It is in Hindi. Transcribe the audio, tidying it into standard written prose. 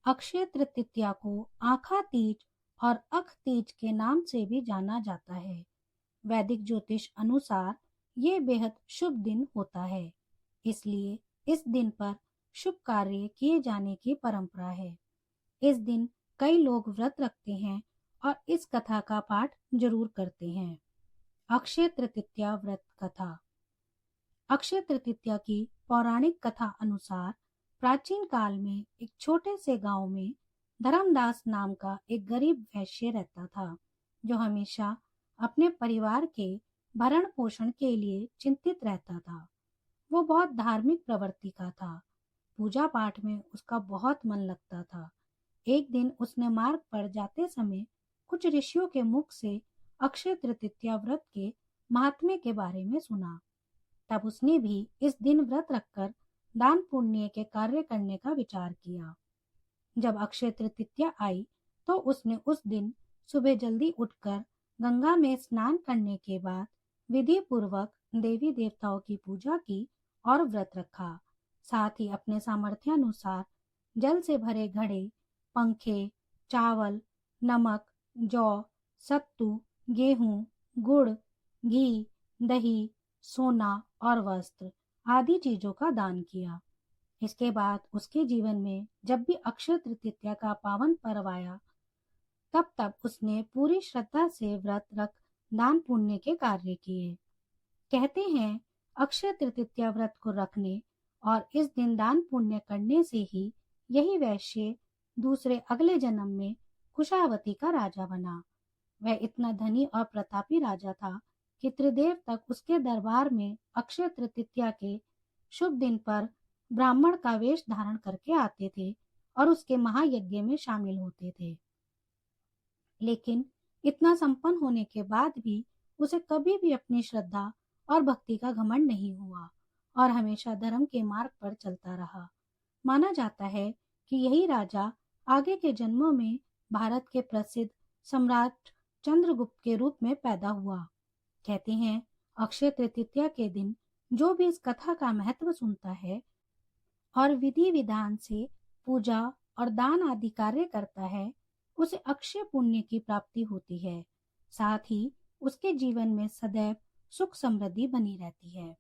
अक्षय तृतीया को आखा तीज और अख तीज के नाम से भी जाना जाता है। वैदिक ज्योतिष अनुसार ये बेहद शुभ दिन होता है, इसलिए इस दिन पर शुभ कार्य किए जाने की परंपरा है। इस दिन कई लोग व्रत रखते हैं और इस कथा का पाठ जरूर करते हैं। अक्षय तृतीया व्रत कथा। अक्षय तृतीया की पौराणिक कथा अनुसार प्राचीन काल में एक छोटे से गांव में धर्मदास नाम का एक गरीब वैश्य रहता था, जो हमेशा अपने परिवार के भरण पोषण के लिए चिंतित रहता था। वो बहुत धार्मिक प्रवृत्ति का था। पूजा पाठ में उसका बहुत मन लगता था। एक दिन उसने मार्ग पर जाते समय कुछ ऋषियों के मुख से अक्षय तृतीया व्रत के महात्म्य के बारे में सुना। तब उसने भी इस दिन व्रत रखकर दान पुण्य के कार्य करने का विचार किया। जब अक्षय तृतीया आई तो उसने उस दिन सुबह जल्दी उठकर गंगा में स्नान करने के बाद विधि पूर्वक देवी देवताओं की पूजा की और व्रत रखा। साथ ही अपने सामर्थ्यानुसार जल से भरे घड़े, पंखे, चावल, नमक, जौ, सत्तू, गेहूं, गुड़, घी, दही, सोना और वस्त्र आदि चीजों का दान किया। इसके बाद उसके जीवन में जब भी अक्षय तृतीया का पावन पर्व आया, तब तब उसने पूरी श्रद्धा से व्रत रख दान पुण्य के कार्य किए। कहते हैं अक्षय तृतीया व्रत को रखने और इस दिन दान पुण्य करने से ही यही वैश्य दूसरे अगले जन्म में कुशावती का राजा बना। वह इतना धनी और प्रतापी राजा था कि त्रिदेव तक उसके दरबार में अक्षय तृतीया के शुभ दिन पर ब्राह्मण का वेश धारण करके आते थे और उसके महायज्ञ में शामिल होते थे। लेकिन इतना संपन्न होने के बाद भी उसे कभी भी अपनी श्रद्धा और भक्ति का घमंड नहीं हुआ और हमेशा धर्म के मार्ग पर चलता रहा। माना जाता है कि यही राजा आगे के जन्मों में भारत के प्रसिद्ध सम्राट चंद्रगुप्त के रूप में पैदा हुआ। कहते हैं अक्षय तृतीया के दिन जो भी इस कथा का महत्व सुनता है और विधि विधान से पूजा और दान आदि कार्य करता है, उसे अक्षय पुण्य की प्राप्ति होती है। साथ ही उसके जीवन में सदैव सुख समृद्धि बनी रहती है।